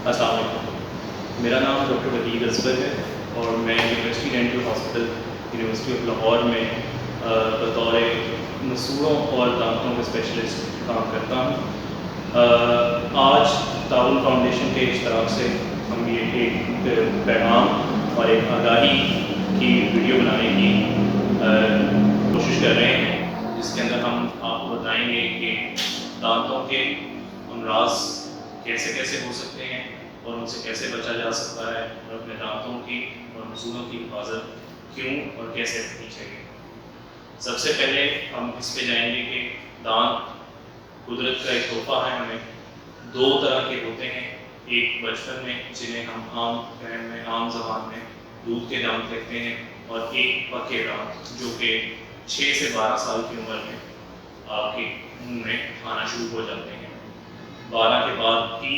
अस्सलाम वालेकुम। मेरा नाम डॉक्टर वहीद असगर है और मैं university dental hospital university of Lahore में बतौर मसूड़ों और दांतों के स्पेशलिस्ट काम करता हूँ। आज ताउन फाउंडेशन के इश्तराक से हम ये एक पैगाम और एक आगाही की वीडियो बनाने की कोशिश कर रहे हैं, जिसके अंदर हम आपको बताएंगे कि दांतों के अमराज कैसे कैसे हो सकते हैं और उनसे कैसे बचा जा सकता है, और अपने दांतों की और मसूलों की हिफाजत क्यों और कैसे रखनी चाहिए। सबसे पहले हम इस पे जाएंगे कि दांत कुदरत का एक तोहफा है हमें। दो तरह के होते हैं, एक बचपन में जिन्हें हम आम ज़बान में दूध के दांत कहते हैं, और एक पके दांत जो कि 6 से 12 साल की उम्र में आपके मुंह में आना शुरू हो जाते हैं। 12 के बाद भी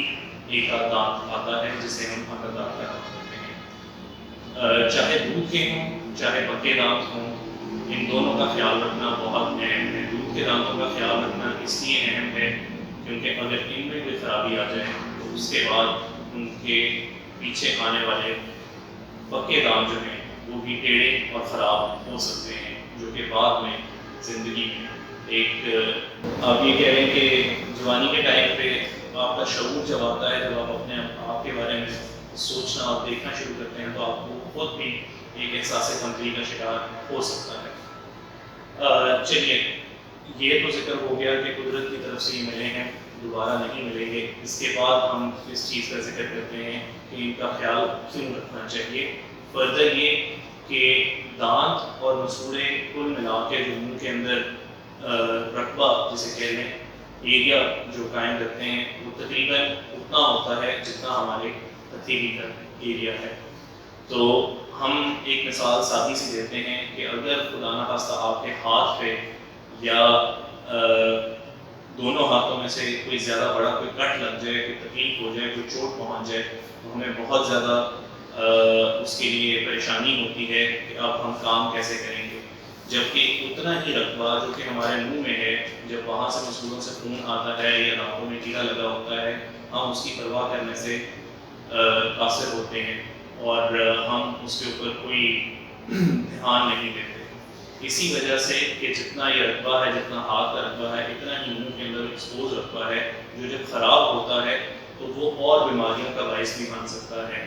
एक आध दांत आता है जिसे हम अकड़ दांत का नाम कहते हैं। चाहे दूध के हों चाहे पके दांत हों, इन दोनों का ख्याल रखना बहुत अहम है। दूध के दांतों का ख्याल रखना इसलिए अहम है क्योंकि अगर इनमें कोई खराबी आ जाए तो उसके बाद उनके पीछे आने वाले पके दांत जो हैं वो भी टेढ़े और ख़राब हो सकते हैं, जो कि बाद में ज़िंदगी में एक आप ये कह रहे हैं कि जवानी के टाइम पे आपका शऊर जब आता है, जब आप अपने आप के बारे में सोचना और देखना शुरू करते हैं, तो आपको खुद भी एक एहसास कमतरी का शिकार हो सकता है। चलिए, ये तो जिक्र हो गया कि कुदरत की तरफ से ये मिले हैं, दोबारा नहीं मिलेंगे। इसके बाद हम इस चीज़ का जिक्र करते हैं कि इनका ख्याल क्यों रखना चाहिए। फर्दर ये कि दांत और मसूड़े कुल मिला के जो मुँह के अंदर रकबा जिसे कह लें, एरिया जो कायम रखते हैं, वो तकरीबन उतना होता है जितना हमारे हथेली का एरिया है। तो हम एक मिसाल सादी सी देते हैं कि अगर खुदा न खास्ता आपके हाथ पे या दोनों हाथों में से कोई ज़्यादा बड़ा कोई कट लग जाए, कोई तकलीफ हो जाए, कोई चोट पहुंच जाए, तो हमें बहुत ज़्यादा उसके लिए परेशानी होती है कि अब हम काम कैसे करेंगे। जबकि उतना ही रकबा जो कि हमारे मुंह में है, जब वहाँ से मसूलों से खून आता है या दांतों में कीड़ा लगा होता है, हम उसकी परवाह करने से कासिर होते हैं और हम उसके ऊपर कोई ध्यान नहीं देते। इसी वजह से कि जितना ये रकबा है, जितना हाथ का रकबा है, इतना ही मुंह के अंदर एक्सपोज रकबा है, जो जब ख़राब होता है तो वो और बीमारियों का बायस भी बन सकता है।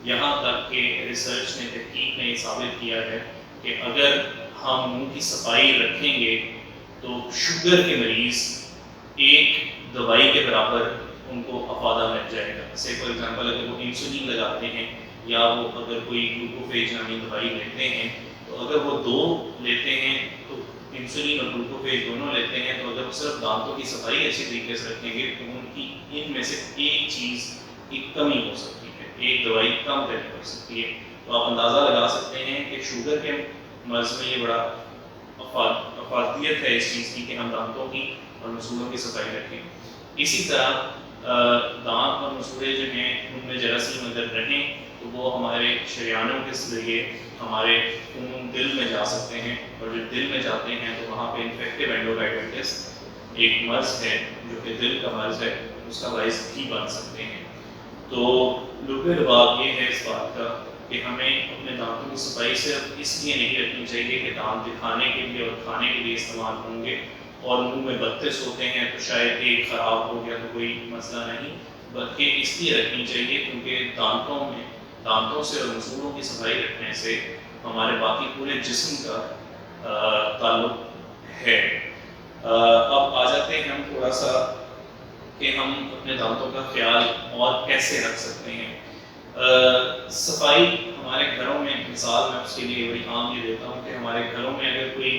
यहाँ तक कि रिसर्च ने, तहकीक ने ये साबित किया है कि अगर हम मुंह की सफाई रखेंगे तो शुगर के मरीज़ एक दवाई के बराबर उनको अफादा मिल जाएगा। से फॉर एग्जांपल, अगर वो इंसुलिन लगाते हैं या वो अगर कोई ग्लूकोफेज नामी दवाई लेते हैं, तो अगर वो दो लेते हैं, तो इंसुलिन और ग्लूकोफेज दोनों लेते हैं, तो अगर वो सिर्फ दांतों की सफाई अच्छी तरीके से रखेंगे तो उनकी इनमें से एक चीज़ की कमी हो सकती है, एक दवाई कम करनी पड़ सकती है। तो आप अंदाज़ा लगा सकते हैं कि शुगर के मर्ज़ में ये बड़ा अफादियत है इस चीज़ की कि हम दांतों की और मसूड़ों की सफाई रखें। इसी तरह दांत और मसूड़े जो हैं उनमें जरासीम अगर रहें तो वो हमारे शरियानों के ज़रिए हमारे खून दिल में जा सकते हैं, और जब दिल में जाते हैं तो वहाँ पे इन्फेक्टिव एंडोकार्डाइटिस एक मर्ज़ है जो कि दिल का मर्ज़ है, उसका बायस भी बन सकते हैं। तो लुबे लबाब ये है इस बात का कि हमें अपने दांतों की सफाई सिर्फ इसलिए नहीं रखनी चाहिए कि दांत दिखाने के लिए और खाने के लिए इस्तेमाल होंगे, और मुंह में 32 होते हैं तो शायद एक ख़राब हो गया तो कोई मसला नहीं, बल्कि इसलिए रखनी चाहिए क्योंकि दांतों से और मसूड़ों की सफाई रखने से हमारे बाकी पूरे जिस्म का ताल्लुक है। अब आ जाते हैं हम थोड़ा सा कि हम अपने दांतों का ख्याल और कैसे रख सकते हैं। सफाई हमारे घरों में, मिसाल मैं उसके लिए बड़ी आम ये देता हूँ कि हमारे घरों में अगर कोई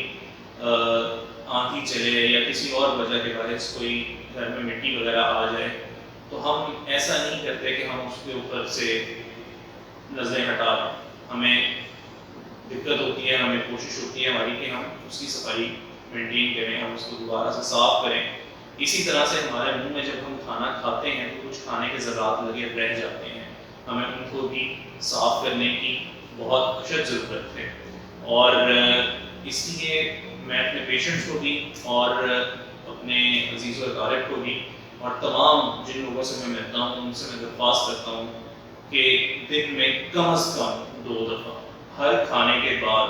आंधी चले या किसी और वजह के बायस कोई घर में मिट्टी वगैरह आ जाए, तो हम ऐसा नहीं करते कि हम उसके ऊपर से नज़रें हटा दें। हमें दिक्कत होती है, हमें कोशिश होती है हमारी कि हम उसकी सफाई मेंटेन करें, हम उसको दोबारा से साफ़ करें। इसी तरह से हमारे मुंह में जब हम खाना खाते हैं तो कुछ खाने के ज़रात लगे रह जाते हैं, हमें उनको भी साफ़ करने की बहुत अशद ज़रूरत है। और इसलिए मैं अपने पेशेंट्स को भी और अपने अजीज़ व अकारिब को भी اور تمام جن لوگوں سے میں ملتا ہوں ان سے میں درخواست کرتا ہوں کہ دن میں کم از کم 2 دفعہ ہر کھانے کے بعد،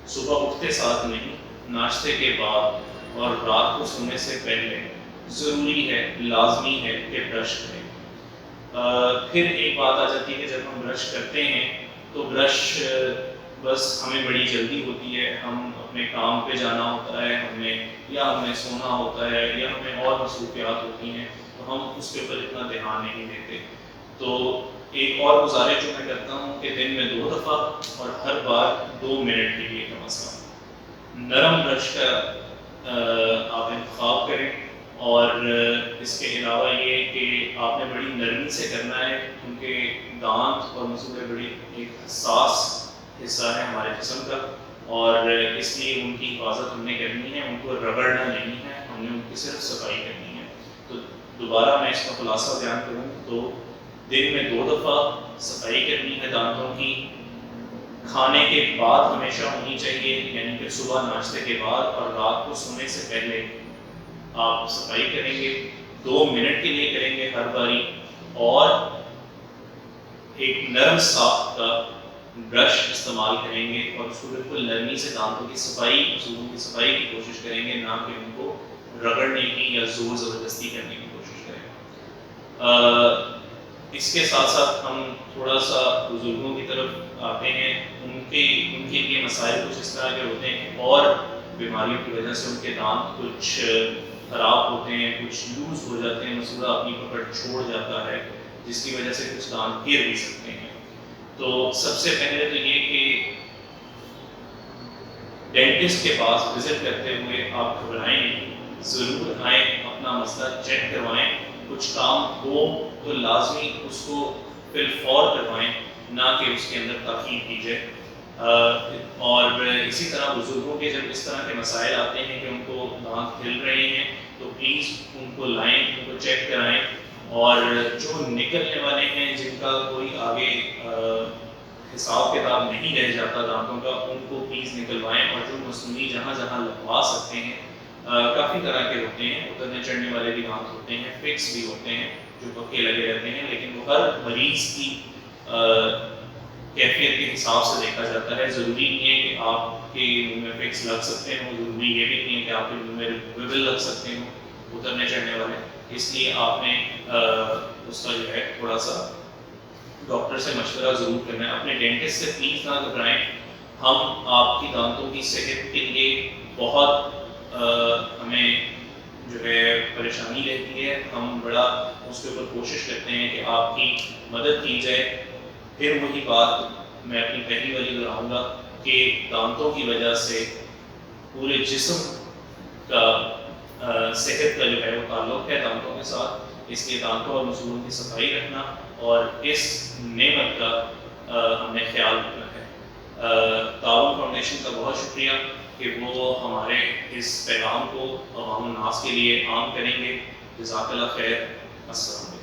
صبح اٹھتے ساتھ نہیں، ناشتے کے بعد اور رات کو سونے سے پہلے ضروری ہے، لازمی ہے کہ برش کریں۔ پھر ایک بات آ جاتی ہے کہ جب ہم برش کرتے ہیں تو برش بس ہمیں بڑی جلدی ہوتی ہے، ہم اپنے کام پہ جانا ہوتا ہے ہمیں، یا ہمیں سونا ہوتا ہے، یا ہمیں اور مصروفیات ہوتی ہیں، تو ہم اس کے اوپر اتنا دھیان نہیں دیتے۔ تو ایک اور گزارش جو میں کرتا ہوں کہ دن میں 2 دفعہ اور ہر بار 2 منٹ کے لیے کم از کم نرم برش کا آپ انتخاب کریں۔ اور اس کے علاوہ یہ کہ آپ نے بڑی نرمی سے کرنا ہے، کیونکہ دانت اور مسوڑے بڑی ایک حساس حصہ ہے ہمارے جسم کا، اور اس لیے ان کی حفاظت ہم نے کرنی ہے، ان کو رگڑنا نہیں ہے، ہم نے ان کی صرف صفائی کرنی ہے۔ تو دوبارہ میں اس کا خلاصہ بیان کروں تو دن میں 2 دفعہ صفائی کرنی ہے دانتوں کی، کھانے کے بعد ہمیشہ ہونی چاہیے، یعنی کہ صبح ناشتے کے بعد، اور رات کو سونے سے پہلے آپ صفائی کریں گے، 2 منٹ کے لیے کریں گے ہر باری، اور ایک نرم صاف کا برش استعمال کریں گے، اور اس کو بالکل نرمی سے دانتوں کی صفائی، اصولوں کی صفائی کی کوشش کریں گے، نہ کہ ان کو رگڑنے کی یا زور زبردستی کرنے کی کوشش کریں۔ اس کے ساتھ ساتھ ہم تھوڑا سا بزرگوں کی طرف آتے ہیں، ان کے لیے مسائل کچھ اس طرح کے ہوتے ہیں کہ اور بیماریوں کی وجہ سے ان کے دانت کچھ خراب ہوتے ہیں، کچھ لوز ہو جاتے ہیں، مسوڑا اپنی پکڑ چھوڑ جاتا ہے، جس کی وجہ سے کچھ دانت گر بھی سکتے ہیں۔ تو سب سے پہلے تو یہ کہ ڈینٹسٹ کے پاس وزٹ کرتے ہوئے آپ گھبرائیں نہیں، ضرور آئیں، اپنا مسئلہ چیک کروائیں، کچھ کام ہو تو لازمی اس کو فی الفور کروائیں، نہ کہ اس کے اندر تاخیر کی جائے۔ اور اسی طرح بزرگوں کے جب اس طرح کے مسائل آتے ہیں کہ ان کو دانت ہل رہے ہیں تو پلیز ان کو لائیں، ان کو چیک کرائیں، اور جو نکلنے والے ہیں جن کا کوئی آگے حساب کتاب نہیں رہ جاتا دانتوں کا، ان کو پلیز نکلوائیں، اور جو مصنوعی جہاں جہاں لگوا سکتے ہیں، کافی طرح کے ہوتے ہیں، اترنے چڑھنے والے بھی دانت ہوتے ہیں، فکس بھی ہوتے ہیں جو پکے لگے رہتے ہیں، لیکن وہ ہر مریض کی کیفیت کے حساب سے دیکھا جاتا ہے۔ ضروری نہیں ہے کہ آپ کے منہ میں فکس لگ سکتے ہوں، ضروری یہ بھی نہیں ہے کہ آپ کے منہ میں ریموویبل لگ سکتے ہوں اترنے چڑھنے والے، اس لیے آپ نے اس کا جو ہے تھوڑا سا ڈاکٹر سے مشورہ ضرور کرنا ہے۔ اپنے ڈینٹسٹ سے پلیز نہ گھبرائیں، ہم آپ کی دانتوں کی صحت کے لیے بہت ہمیں جو ہے پریشانی رہتی ہے، ہم بڑا اس کے اوپر کوشش کرتے ہیں کہ آپ کی مدد کی جائے۔ پھر وہی بات میں اپنی پہلی والی دہراؤں گا کہ دانتوں کی وجہ سے پورے جسم کا صحت کا جو ہے وہ تعلق ہے دانتوں کے ساتھ، اس لیے دانتوں اور مسوڑوں کی صفائی رکھنا اور اس نعمت کا ہمیں خیال رکھنا ہے۔ تعاون فاؤنڈیشن کا بہت شکریہ کہ وہ ہمارے اس پیغام کو عوام الناس کے لیے عام کریں گے۔ جزاک اللہ خیر، السلام علیکم۔